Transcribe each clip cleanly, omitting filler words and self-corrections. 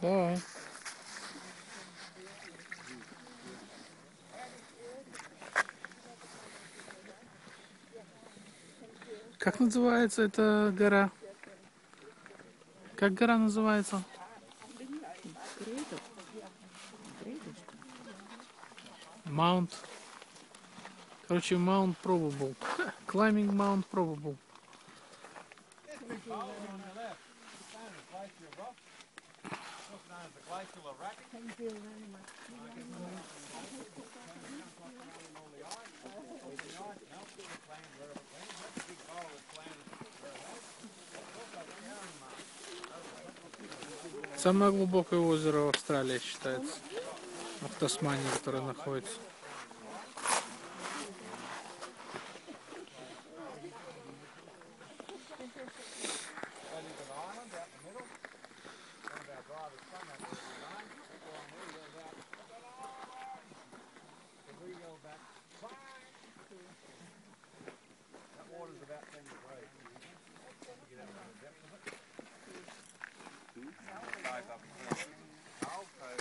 Давай. Как называется эта гора? Как гора называется? Маунт. Короче, Маунт Probable. Climbing Mount Probable. Самое глубокое озеро в Австралии считается. В Тасмании, которое находится.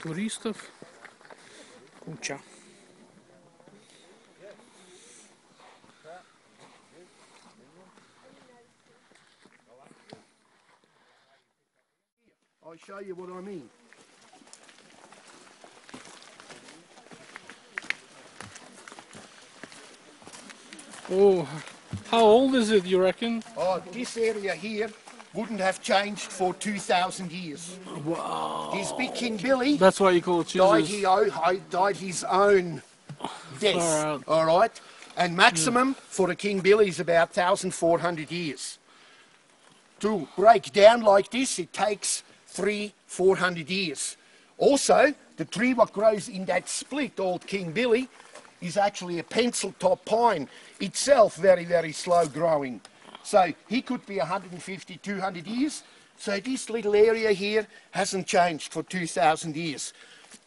Туристов куча. I'll show you what I mean. Oh, how old is it, you reckon? Oh, this area here wouldn't have changed for 2,000 years. Wow. His big King Billy That's why you call it Jesus. died his own death, Far out. all right? And maximum for a King Billy is about 1,400 years. To break down like this, it takes 300-400 years. Also, the tree what grows in that split, old King Billy, is actually a pencil top pine, itself very, very slow growing. So he could be 150-200 years. So this little area here hasn't changed for 2,000 years.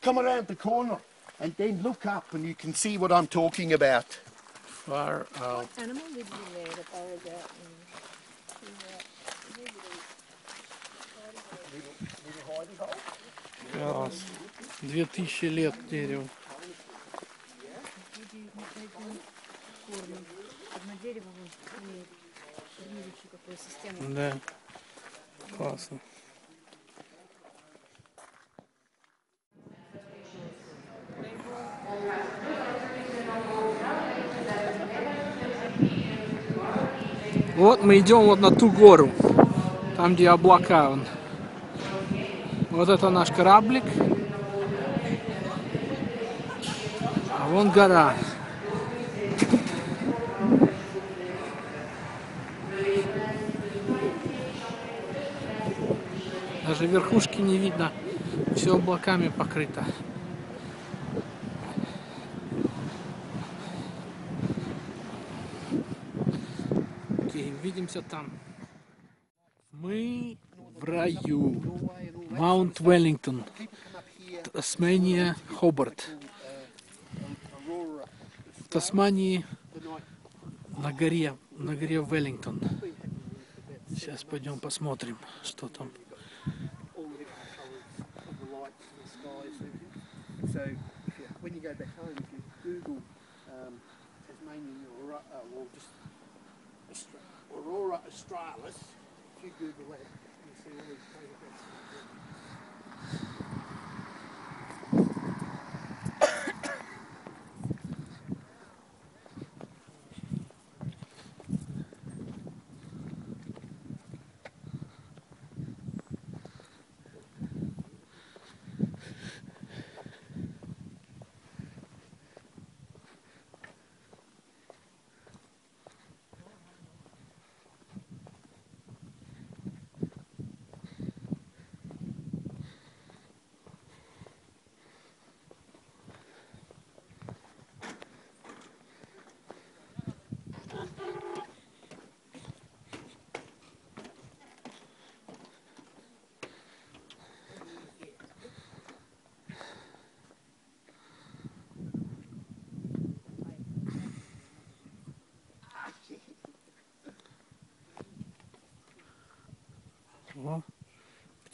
Come around the corner and then look up and you can see what I'm talking about. Far out. What animal did you lay the power that Класс. 2000 лет дереву. на дерево какую систему? Да. Классно. Вот мы идем вот на ту гору, там где облака. Вон. Вот это наш кораблик, а вон гора. Даже верхушки не видно, все облаками покрыто. Окей, увидимся там. Мы в раю. Маунт Веллингтон, Тасмания, Хобарт. В Тасмании на горе Веллингтон. Сейчас пойдем посмотрим, что там. So, when you go back home, if you Google Tasmanian or just Aurora Australis, if you Google that, you'll see all these photographs.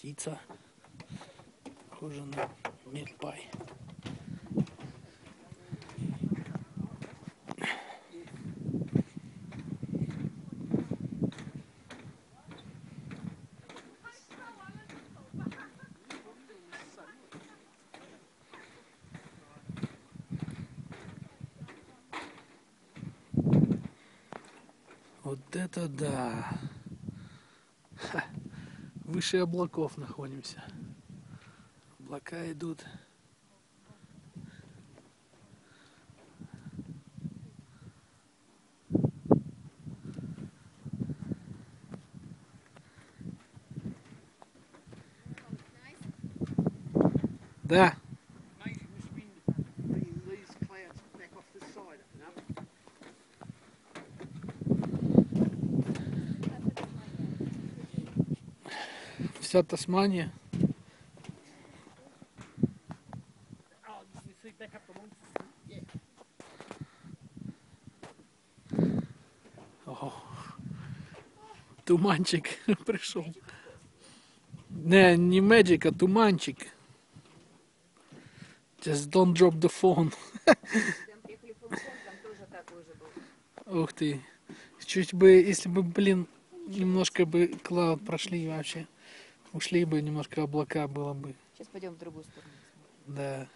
птица. Похоже на медпай. Вот это да! Ха. Выше облаков находимся. Облака идут. Да. Amazing this wind bringing these clouds back off this side, you know? Вся Тасмания. Oh, you see back up the monsters. Yeah. О, туманчик пришел. Не magic, а туманчик. Just don't drop the phone. Там приехали в Хонконг, там тоже такой же был. Ух ты. Чуть бы, если бы, блин, немножко бы клауд прошли вообще. Ушли бы немножко облака было бы. Сейчас пойдем в другую сторону. Да.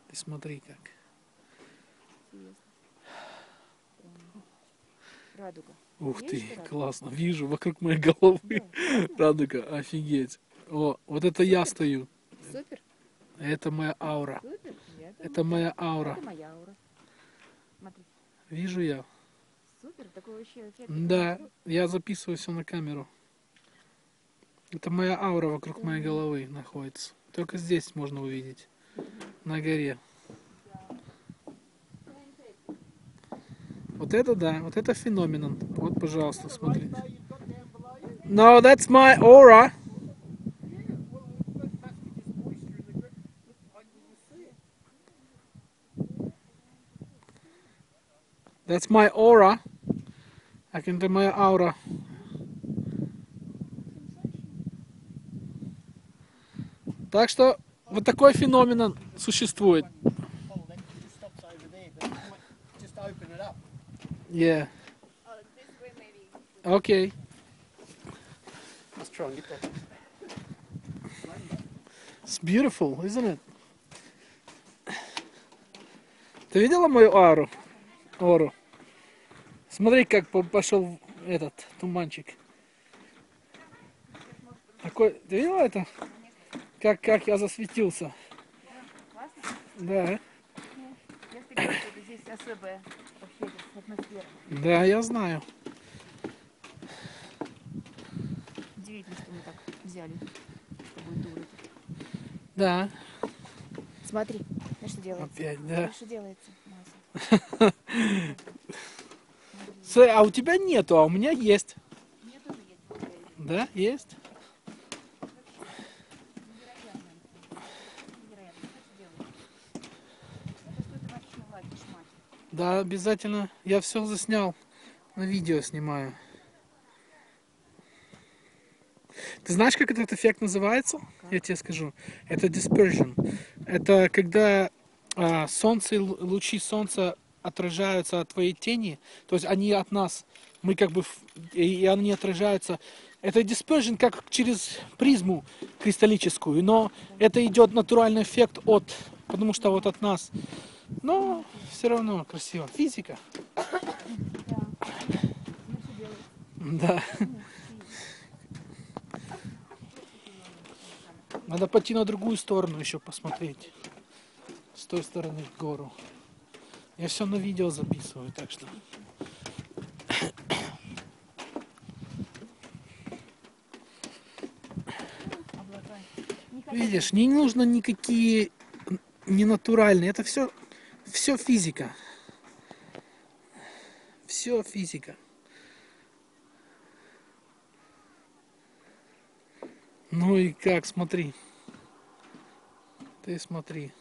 Ты смотри как. Интересно. Радуга. Ух Видишь, ты, что радуга? классно. Вижу вокруг моей головы. Радуга, офигеть. О, вот это я стою. Супер, Это моя аура. супер. Это моя аура. Это моя аура. Смотри. Вижу я. Супер, такой вообще эффект. Да, я записываю все на камеру. Это моя аура вокруг моей головы находится. Только здесь можно увидеть. На горе. Вот это да, вот это феномен. Вот, пожалуйста, смотрите. You've got down below you? No, that's my aura. Yeah, well, that must be just moisture in the ground. Look, I can just see it. That's my aura. I can do my aura. Так что вот такой феномен существует. Oh, that just stops over there, but you might just open it up. Yeah. Oh, this way maybe. Okay. Let's try and get that. It's beautiful, isn't it? Ты видела мою ауру? Ауру? Смотри, как пошел этот туманчик. Такой, ты видела это? Как я засветился? Классно? Да. Я всегда говорю, что здесь особая вообще атмосфера. Да, я знаю. Удивительно, что мы так взяли с тобой дуры. Да. Смотри, знаешь, что делается? Опять, да. Знаешь, что делается, Мася? Слушай, а у тебя нету, а у меня есть. У меня тоже есть более Да, есть. невероятно. Невероятно. Знаешь, что делается? Это что-то вообще лайкишь, мать. Да, обязательно. Я все заснял. На видео снимаю. Ты знаешь, как этот эффект называется? Я тебе скажу. Это dispersion. Это когда солнце, лучи солнца отражаются от твоей тени, то есть они от нас, мы как бы, и они отражаются. Это dispersion как через призму кристаллическую, но это идет натуральный эффект потому что вот от нас. Но все равно красиво. Физика. Да. Ну, что делается? Да. Ух ты. Надо пойти на другую сторону еще посмотреть. С той стороны в гору. Я все на видео записываю, так что. Облака. Не хотят Видишь, не нужно никакие ненатуральные. Это все физика. Все физика. Ну и как, смотри. Ты смотри.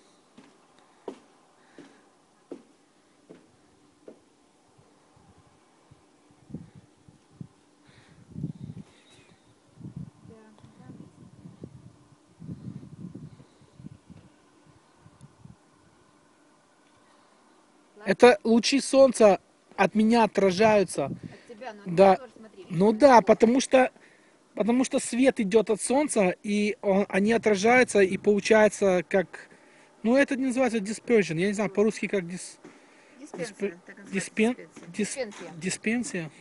Это лучи солнца от меня отражаются. От тебя, но от Да. тебя тоже, смотри. Ну да, потому что свет идет от солнца, и они отражаются, и получается как... Ну, это не называется dispersion. Я не знаю, по-русски как Диспенсия, так называется диспен, диспенсия. диспенсия.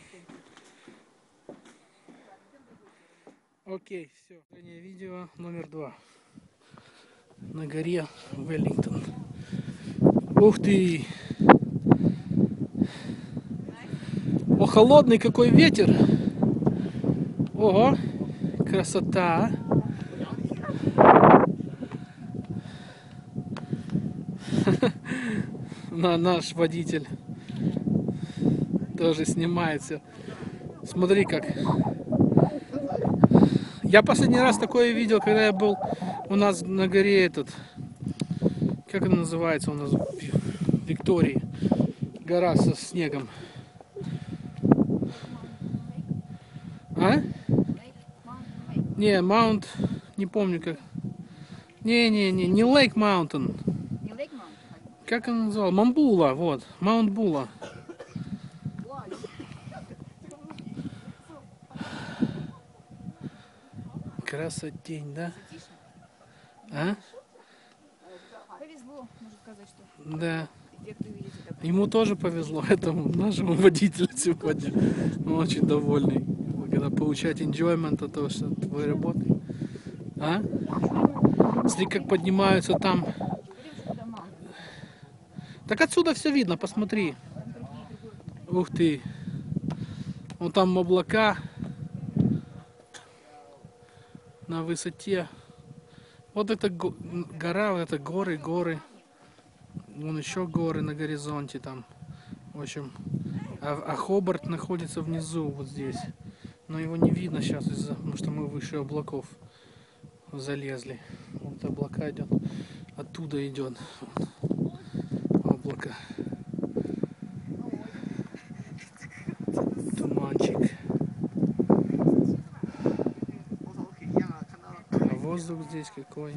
Окей, все. Видео номер 2. На горе Веллингтон. Ух ты! О, холодный какой ветер! Ого! Красота! Наш водитель тоже снимается. Смотри как. Я последний раз такое видел, когда я был у нас на горе этот... Как это называется у нас? Виктории. Гора со снегом. А? Не, Маунт... Не помню как. Не Лейк Маунтин. Не Лейк Маунт? Как он называл? Мамбула, вот. Маунт Була. Красотень, да? А? Повезло, можно сказать, что Да. эффект увидите такой. Ему тоже повезло, этому нашему водителю сегодня. Он очень довольный, когда получать enjoyment от того, что твоей работы. А? Смотри, как поднимаются там. Говорим, что это Маунт. Так отсюда все видно, посмотри. Ух ты. Вон там облака на высоте. Вот это гора, вот это горы. Вон еще горы на горизонте там. В общем, а Хобарт находится внизу, вот здесь. Но его не видно сейчас, потому что мы выше облаков залезли. Вот облака идет. Оттуда идет облако. Туманчик. А воздух здесь какой.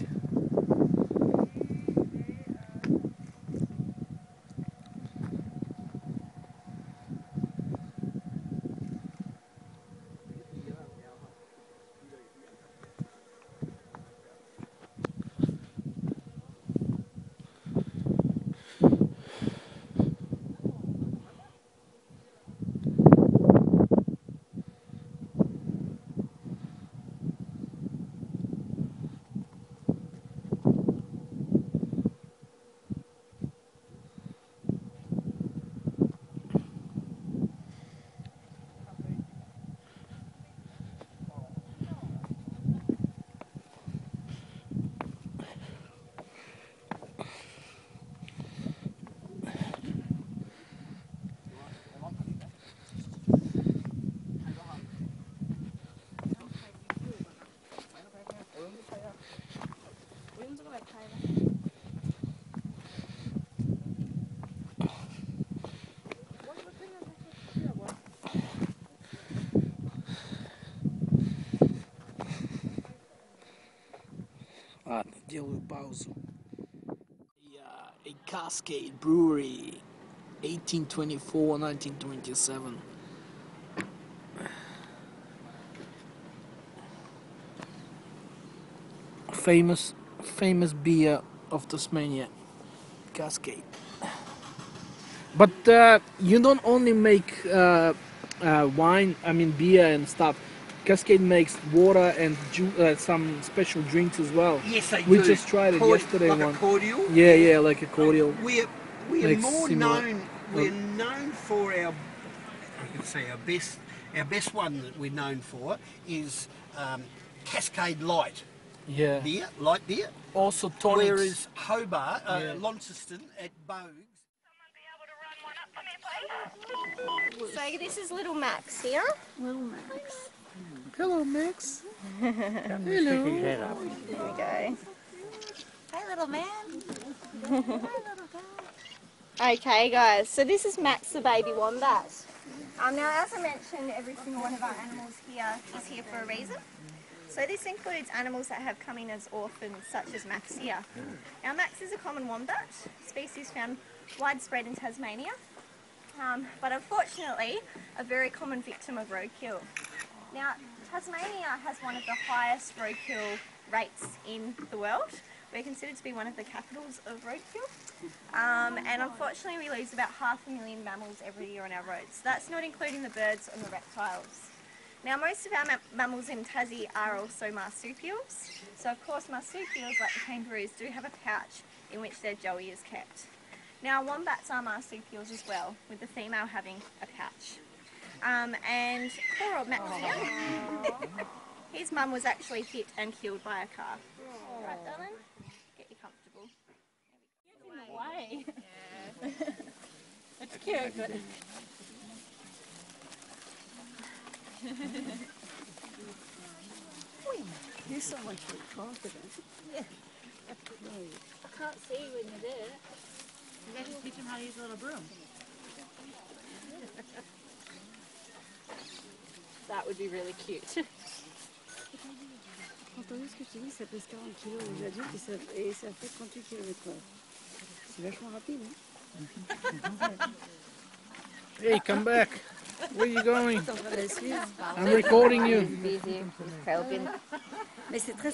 Ладно, делаю паузу. Yeah, a Cascade Brewery, 1824-1927. Famous beer of Tasmania, Cascade. But you don't only make wine, I mean beer and stuff. Cascade makes water and some special drinks as well. Yes, they We do. just tried it yesterday. Like one. a cordial. Yeah, like a cordial. We're Like more similar. known. We're known for our. I can say our best. Our best one that we're known for is Cascade Light Yeah. beer, light beer. Also tonics. Whereas Hobart, Yeah. Launceston at Bogues. So this is little Max here. Little Max. Hello, Max. There we go. Hey, little man. Okay, guys. So this is Max, the baby wombat. Now, as I mentioned, every single one of our animals here is here for a reason. So this includes animals that have come in as orphans, such as Max here. Now, Max is a common wombat, species found widespread in Tasmania, but unfortunately a very common victim of roadkill. Now, Tasmania has one of the highest roadkill rates in the world. We're considered to be one of the capitals of roadkill. And unfortunately we lose about 500,000 mammals every year on our roads. That's not including the birds and the reptiles. Now, most of our mammals in Tassie are also marsupials. So of course marsupials, like the kangaroos, do have a pouch in which their joey is kept. Now, wombats are marsupials as well, with the female having a pouch. And poor old Max here, his mum was actually hit and killed by a car. Right, darling? Get you comfortable. Why? It's cute, but You're so much more confident. I can't see when you're there. You guys teach him how to use a little broom. That would be really cute. Entendu ce que je te dis, ça pèse 40 kilos les adultes et ça fait 38 km/h. C'est vachement rapide, hein? Hey, come back. Where are you going? T'es en train de la suivre. I'm recording you. Busy helping. Mais c'est très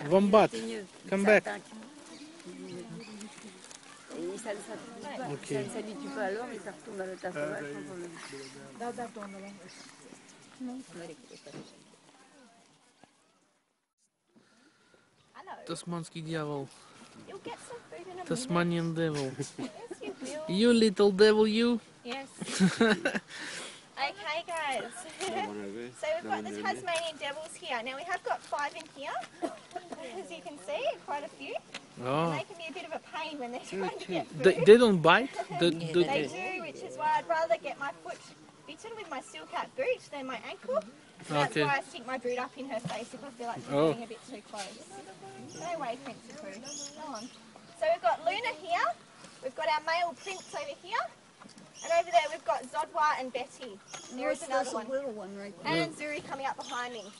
Wombat, teigneux. come Ça back. attaque. Et ça Ok. ne s'habitue pas à l'homme et ça retourne à l'état sauvage. Hello. Tasmanski дьявол. You'll get some food in a minute. Tasmanian devil. Yes, you will. You little devil, you. Yes. Okay, guys. So we've got the Tasmanian devils here. Now we have got 5 in here, as you can see, quite a few. And Oh. they can be a bit of a pain when they're trying to get food. They don't bite? They do, which is why I'd rather get my foot bitten with my steel cap boot than my ankle. So that's Okay. why I stick my boot up in her face if I feel like she's Oh. getting a bit too close. Go away, Princey Pooh. Go on. So we've got Luna here. We've got our male prince over here. And over there we've got Zodwa and Betty. There is another one. little one right And Zuri coming up behind me.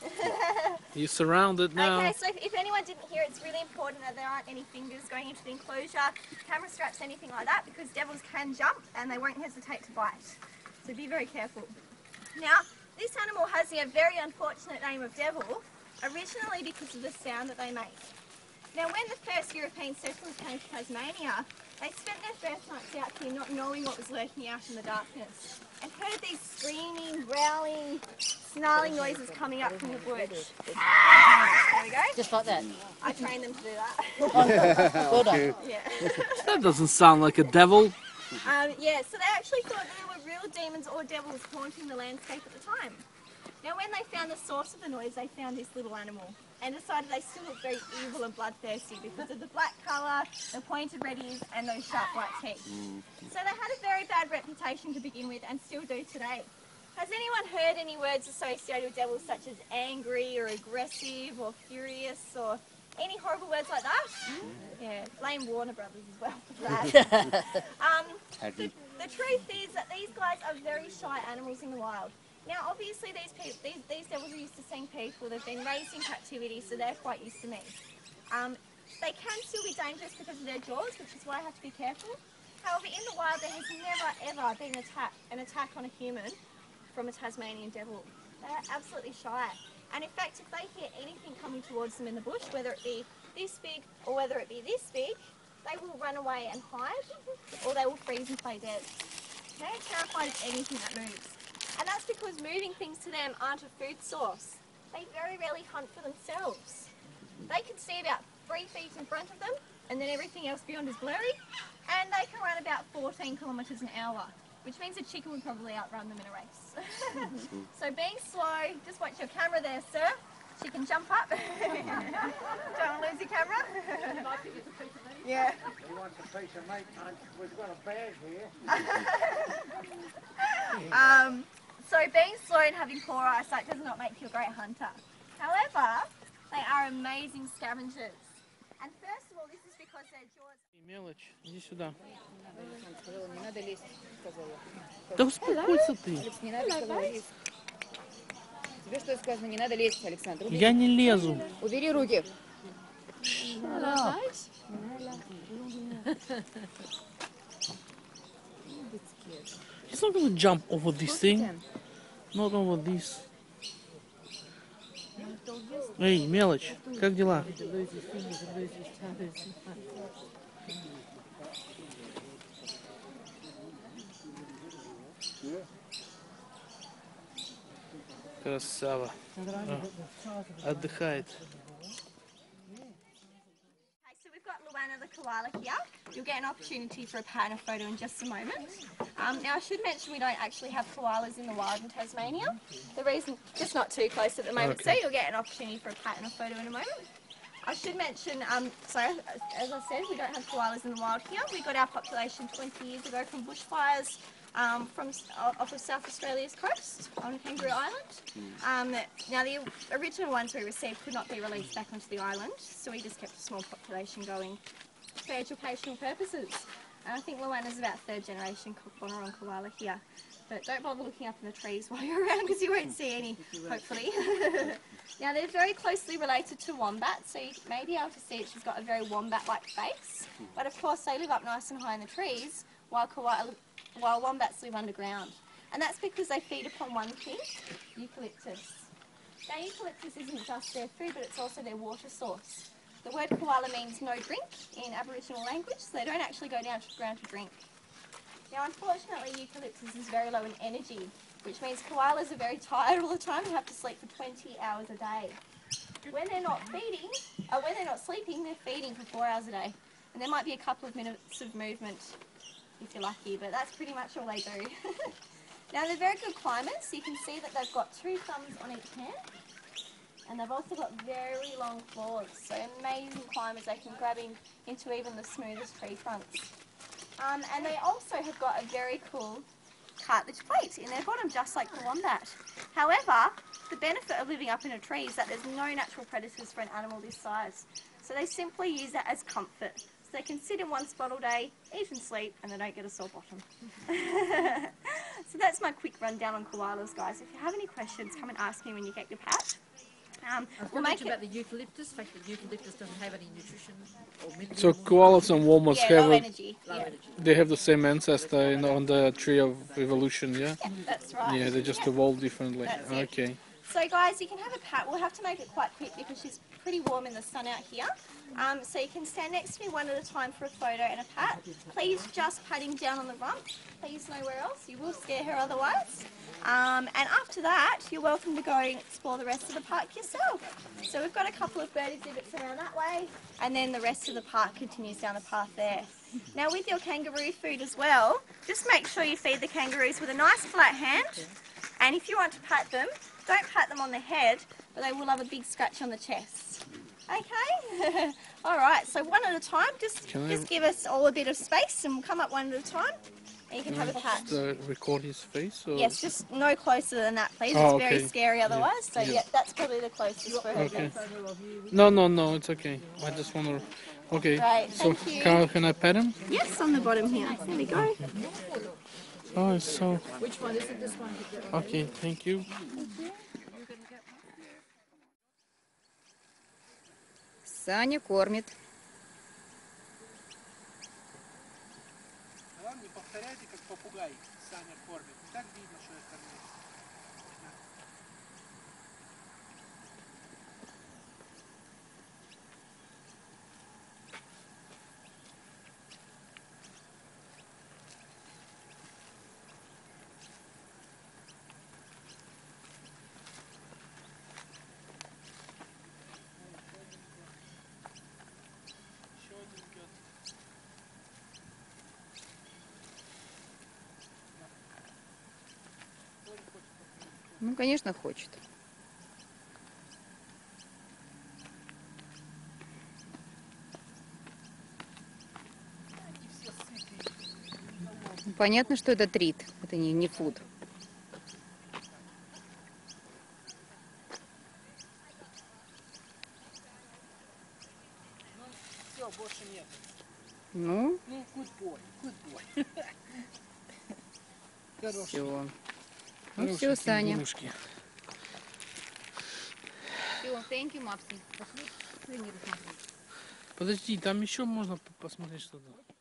You're surrounded now. Okay, so if anyone didn't hear, it's really important that there aren't any fingers going into the enclosure, camera straps, anything like that, because devils can jump and they won't hesitate to bite. So be very careful. Now, this animal has the very unfortunate name of devil, originally because of the sound that they make. Now, when the first European settlers came to Tasmania, they spent their first nights out here not knowing what was lurking out in the darkness and heard these screaming, growling, snarling noises coming up from the bush. There we go. Just like that. I trained them to do that. Well done. Yeah. That doesn't sound like a devil. Yeah, so they actually thought there were real demons or devils haunting the landscape at the time. Now, when they found the source of the noise, they found this little animal and decided they still looked very evil and bloodthirsty because of the black colour, the pointed red ears and those sharp white teeth. So they had a very bad reputation to begin with and still do today. Has anyone heard any words associated with devils such as angry or aggressive or furious or any horrible words like that? Yeah, blame Warner Brothers as well for that. The truth is that these guys are very shy animals in the wild. Now, obviously, these devils are used to seeing people. They've been raised in captivity, so they're quite used to me. They can still be dangerous because of their jaws, which is why I have to be careful. However, in the wild, there has never, ever been an attack on a human from a Tasmanian devil. They're absolutely shy. And in fact, if they hear anything coming towards them in the bush, whether it be this big or whether it be this big, they will run away and hide, or they will freeze and play dead. They're terrified of anything that moves. And that's because moving things to them aren't a food source. They very rarely hunt for themselves. They can see about 3 feet in front of them, and then everything else beyond is blurry, and they can run about 14 kilometres an hour, which means a chicken would probably outrun them in a race. So being slow, just watch your camera there, sir. She can jump up. Don't want to lose your camera. Yeah. He wants a piece of meat, we've got a bag here. So being slow and having poor eyesight does not make you a great hunter. However, they are amazing scavengers. And first of all, this is because their jaws... Мелочь, иди сюда. Не надо лезть, сказала. Да успокойся ты. Алекс, не надо, сказала, лезть. Тебе что сказано, не надо лезть, Александр. Я не лезу. Убери руки. He's not gonna jump over this thing. Not over this. Эй, мелочь, как дела? Красава. Отдыхает. Okay, so we've got Luana the koala here. You'll get an opportunity for a pat and a photo in just a moment. Now I should mention we don't actually have koalas in the wild in Tasmania. The reason, just not too close at the moment, Okay. so you'll get an opportunity for a pat and a photo in a moment. I should mention, so as I said, we don't have koalas in the wild here. We got our population 20 years ago from bushfires off of South Australia's coast on Kangaroo Island. Now the original ones we received could not be released back onto the island, so we just kept a small population going for educational purposes. And I think Luana's about third generation Bonaron koala here. But don't bother looking up in the trees while you're around because you won't see any, hopefully. Now they're very closely related to wombats, so you may be able to see it. She's got a very wombat-like face. But of course they live up nice and high in the trees while wombats live underground. And that's because they feed upon one thing, eucalyptus. Now eucalyptus isn't just their food, but it's also their water source. The word koala means no drink in Aboriginal language, so they don't actually go down to the ground to drink. Now unfortunately eucalyptus is very low in energy, which means koalas are very tired all the time and have to sleep for 20 hours a day. When they're not feeding, when they're not sleeping, they're feeding for 4 hours a day. And there might be a couple of minutes of movement if you're lucky, but that's pretty much all they do. Now they're very good climbers, so you can see that they've got 2 thumbs on each hand. And they've also got very long claws, so amazing climbers. They can grab into even the smoothest tree trunks. And they also have got a very cool cartilage plate in their bottom, just like the wombat. However, the benefit of living up in a tree is that there's no natural predators for an animal this size. So they simply use that as comfort. So they can sit in one spot all day, eat and sleep, and they don't get a sore bottom. So that's my quick rundown on koalas, guys. If you have any questions, come and ask me when you get your pat. We'll mention about the eucalyptus, the fact that eucalyptus doesn't have any nutrition or minerals. So koalas and wombats Yeah, have low energy. Low Yeah. energy. they have the same ancestor on the tree of evolution, yeah? Yeah, that's right. Yeah, they just evolved differently. That's it. Okay. So guys, you can have a pat. We'll have to make it quite quick because she's pretty warm in the sun out here. So you can stand next to me one at a time for a photo and a pat. Please just pat him down on the rump. Please nowhere else. You will scare her otherwise. And after that, you're welcome to go and explore the rest of the park yourself. So we've got a couple of bird exhibits around that way, and then the rest of the park continues down the path there. Now with your kangaroo food as well, just make sure you feed the kangaroos with a nice flat hand. And if you want to pat them, don't pat them on the head, but they will have a big scratch on the chest. Okay? Alright, so one at a time, just give us all a bit of space and we'll come up one at a time and you can have a pat. Record his face? Or? Yes, just no closer than that please, Oh, it's very okay. scary otherwise, so Yeah. yeah, that's probably the closest for her. Okay. No, it's okay. I just want to... Okay. Right, So thank you. can I pet him? Yes, on the bottom here. There we go. Oh, it's so... Which one is it? This one? Okay, thank you. Саня кормит. Не повторяйте, как попугай Саня кормит. Не так видно, что я кормлю. Еще один идет. Ну, конечно, хочет. Понятно, что это трит, это не фуд. Все, больше нет. Ну, Ну, good boy. Хороший. все. Ну Хорошие все, Саня. кенгурушки. Все, thank you, Мапси. Подожди, там еще можно посмотреть что-то.